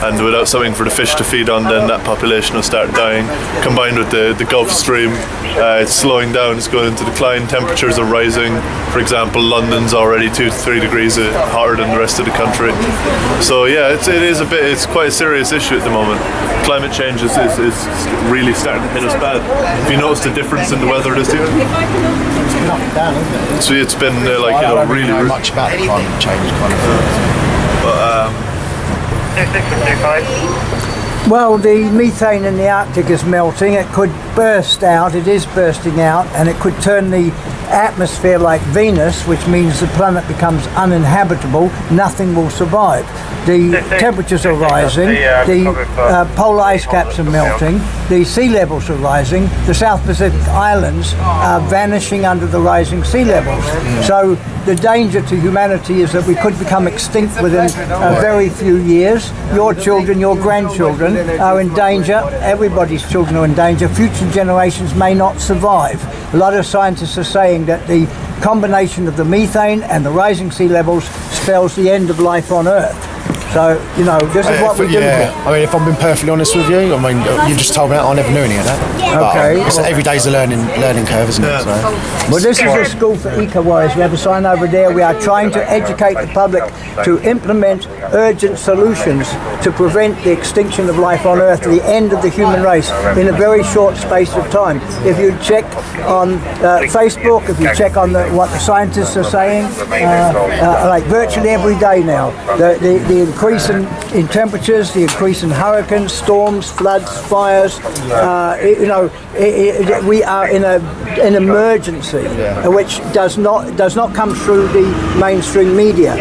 and without something for the fish to feed on, then that population will start dying. Combined with the Gulf Stream, it's slowing down, it's going into decline, temperatures are rising. For example, London's already 2 to 3 degrees hotter than the rest of the country. So yeah, it's quite a serious issue at the moment. Climate change is really starting to hit us bad. Have you noticed a difference in the weather this year? It's been up and down, isn't it? So it's been I don't really know much about the climate change kind of thing. Well, the methane in the Arctic is melting. It could burst out. It is bursting out, and it could turn the atmosphere like Venus, which means the planet becomes uninhabitable. Nothing will survive. The temperatures are rising. The polar ice caps are melting. The sea levels are rising. The South Pacific Islands are vanishing under the rising sea levels. So the danger to humanity is that we could become extinct within a very few years. Your children, your grandchildren are in danger. Everybody's children are in danger. Future generations may not survive. A lot of scientists are saying that the combination of the methane and the rising sea levels spells the end of life on Earth. So, you know, this is what we do here. I mean, if I'm being perfectly honest with you, I mean, you just told me that, I never knew any of that. Okay. Every day's a learning curve, isn't it? So. Well, this is a school for eco-wise. We have a sign over there. We are trying to educate the public to implement urgent solutions to prevent the extinction of life on Earth, the end of the human race, in a very short space of time. If you check on Facebook, if you check on what the scientists are saying, like virtually every day now, the increase in temperatures, the increase in hurricanes, storms, floods, fires, you know, we are in an emergency, which does not come through the mainstream media,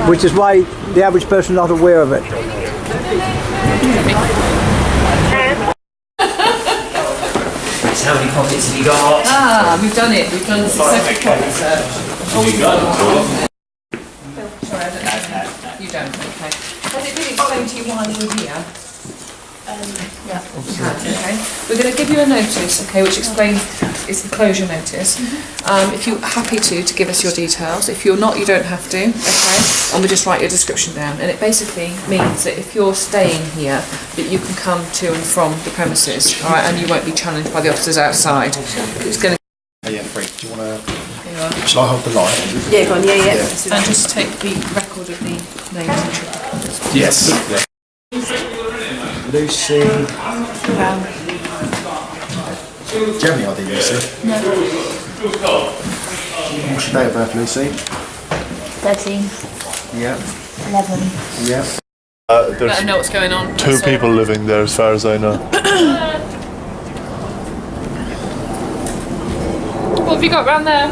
which is why the average person is not aware of it. How many pockets have you got? Ah, we've done it. We've done separate pockets. Sorry, I don't know. You don't, okay. Has it been explained to you why we're here? Yeah. Okay. We're going to give you a notice, okay, which explains it's the closure notice. If you're happy to give us your details. If you're not, you don't have to, okay? And we'll just write your description down. And it basically means that if you're staying here, that you can come to and from the premises, all right, and you won't be challenged by the officers outside. It's going to. Yeah, Frank, do you want to? Shall I hold the light? Yeah, go on. Yeah. And just take the record of the names and records. Yes. Lucy. Do you have any idea, Lucy? No. What's your date of birth, Lucy? 13. Yeah. 11. Yeah. Let There's them know what's going on. two people living there, as far as I know. What have you got round there?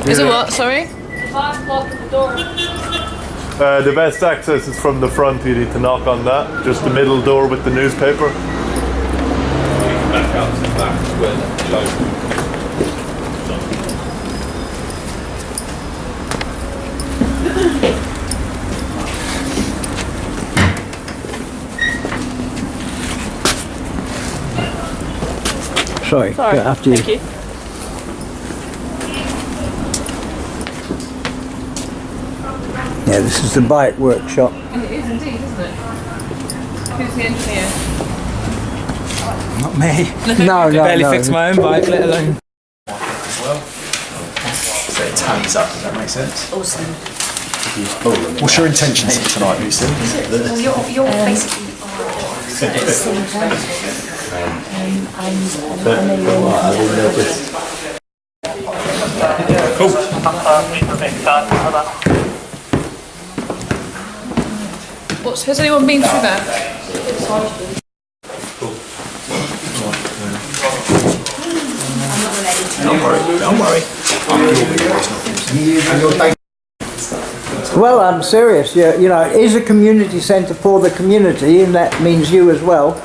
Is it what? Sorry? The best access is from the front. You need to knock on that. Just the middle door with the newspaper. Back out to the back where the Sorry, after you. Thank you. Yeah, this is the bike workshop. It is indeed, isn't it? Who's the engineer? Not me. No. Barely fix my own bike, let alone. So it tallies up, does that make sense? Awesome. What's your intentions for tonight, Lucy? Well, you're basically Has anyone been through that? Don't worry. Well, I'm serious. You know, it is a community centre for the community, and that means you as well.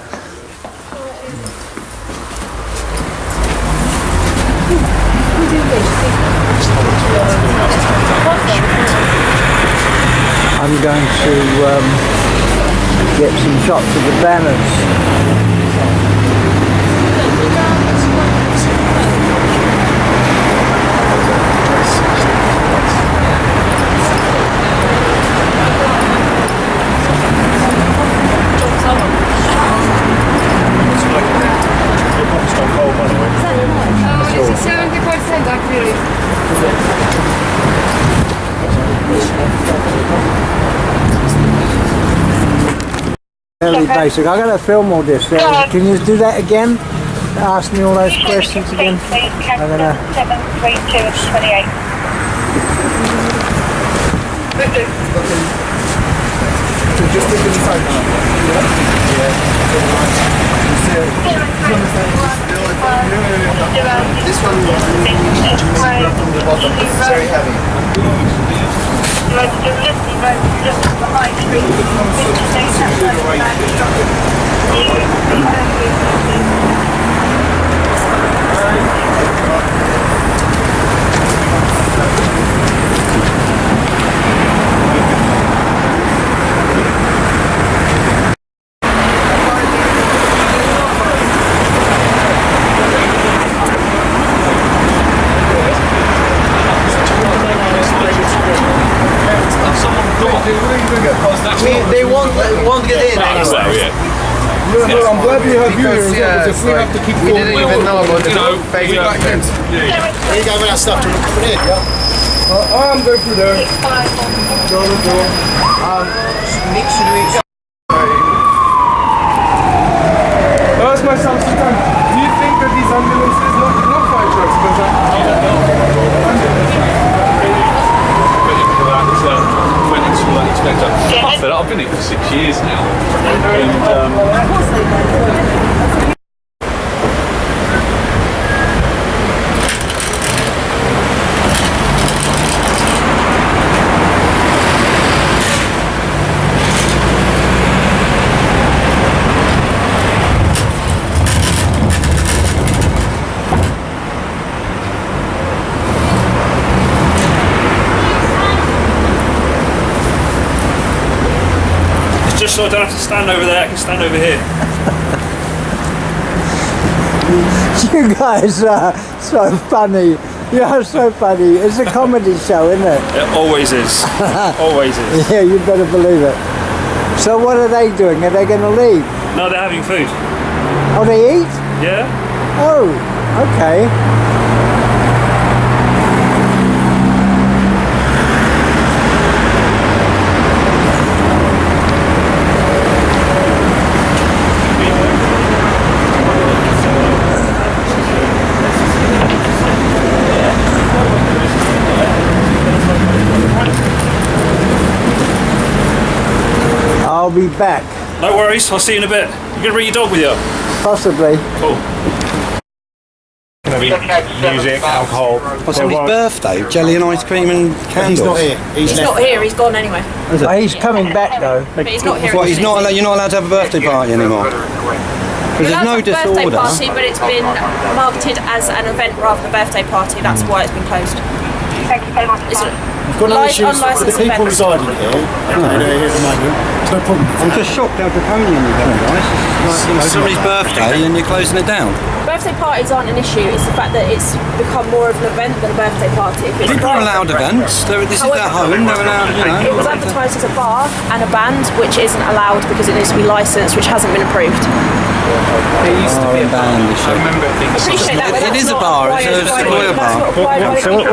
I'm going to get some shots of the banners. Fairly basic. I'm going to film all this. Can you do that again? Ask me all those questions again. I'm going to. 732 and 28. Just take the phone. This one from the bottom. It's very heavy. gladly have you here as well, because if we have to keep we didn't even know about the phase back then. Here you go with that stuff to look for it, yeah? I'm going through there. Go. That's my son. Do you think that these ambulances, not fire trucks, I've been here for 6 years now. Just so I don't have to stand over there, I can stand over here. You guys are so funny. You are so funny. It's a comedy show, isn't it? It always is. Always is. Yeah, you better believe it. So what are they doing? Are they going to leave? No, they're having food. Oh, they eat? Yeah. Oh, okay. I'll be back. No worries, I'll see you in a bit. You gonna bring your dog with you? Possibly. Cool. Music, alcohol. What's on his birthday? Jelly and ice cream and candles. He's not here. He's not here, he's gone anyway. Oh, he's coming back though. But he's not here. What, you're not allowed to have a birthday party anymore? Because there's no disorder. Birthday party, but it's been marketed as an event rather than a birthday party. That's why it's been closed. Thank you very much. We've got no issues with the people residing here. They're here at the moment. It's no problem. I'm just shocked how draconian you're going, guys. It's somebody's birthday and you're closing it down. Birthday parties aren't an issue. It's the fact that it's become more of an event than a birthday party. People are allowed events. This is their home. They're allowed, you know. It was advertised as a bar and a band, which isn't allowed because it needs to be licensed, which hasn't been approved. It used to be a band. I remember it being. It is a bar. It's a Sequoia bar.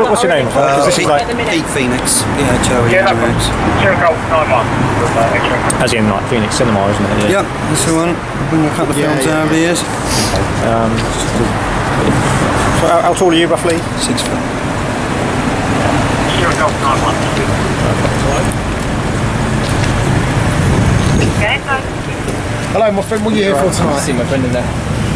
What's your name? Pete Phoenix. Yeah, Joey. As in like Phoenix Cinema, isn't it? Yeah, that's the one. I've been in a couple of films over the years. So how tall are you roughly? 6 foot. Hello, my friend. What are you here for tonight? I see my friend in there.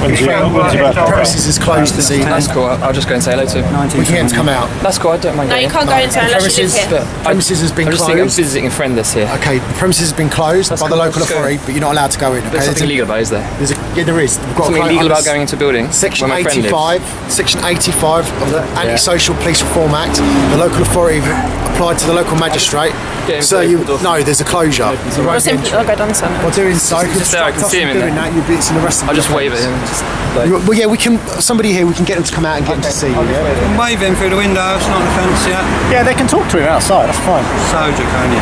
When's your birthday? Premises is closed this evening. That's cool. I'll just go and say hello to him. We can get him to come out. That's cool. I don't mind. No, you can't go into it unless you live here. Premises has been closed. I'm visiting a friend that's here. Okay, the premises has been closed by the local authority, but you're not allowed to go in. Okay, There's something illegal about it, is there? Yeah, there is. We've got something illegal about going into a building. Section where my friend 85, lives. Section 85 of the Anti-Social Police Reform Act. The local authority applied to the local magistrate. So there's a closure. I'll go down the side. While doing so, Just there, I can see him in there. It's an arrest. I'll just wave at him. Well, yeah, we can. Somebody here, we can get them to come out and get them to see you. Yeah? Wave him through the window. It's not an offence yet. Yeah, they can talk to him outside. That's fine. So draconian.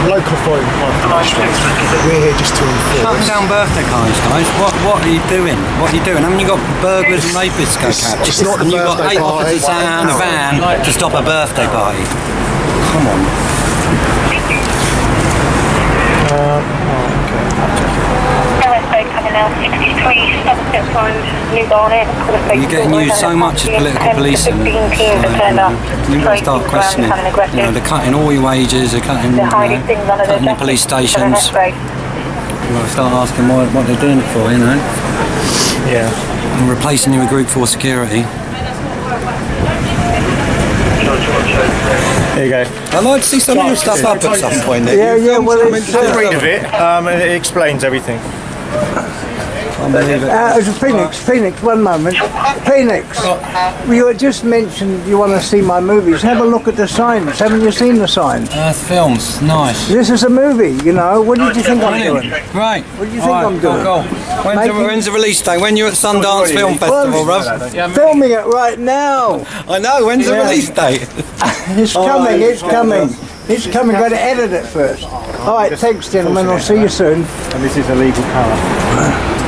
Local authority. We're here just to enforce. Shutting down birthday parties, guys. What are you doing? What are you doing? Haven't you got burglars and rapists go captured? It's not the and you've got 8 officers and a van to stop a birthday party. Come on. Coming out 63 Somerset Road, New Barnet. You're getting used so much as political policing. You've got to start questioning. They're cutting all your wages, they're cutting your police stations. You've got to start asking what they're doing it for, you know. Yeah. And replacing you with Group 4 security. There you go. I'd like to see some of your stuff up at some point. Yeah, well, Have a read of it. It explains everything. Phoenix, one moment. Phoenix, you just mentioned you want to see my movies. Have a look at the signs. Haven't you seen the signs? Films, nice. This is a movie, you know. What did you think I'm doing? Right. What do you think I'm doing? Cool. When's the release day? When you're at Sundance Film Festival, Russ? Filming it right now. I know. When's the release date? It's coming. He's coming, got to edit it first. Alright, thanks gentlemen, I'll see you soon. And this is a legal colour.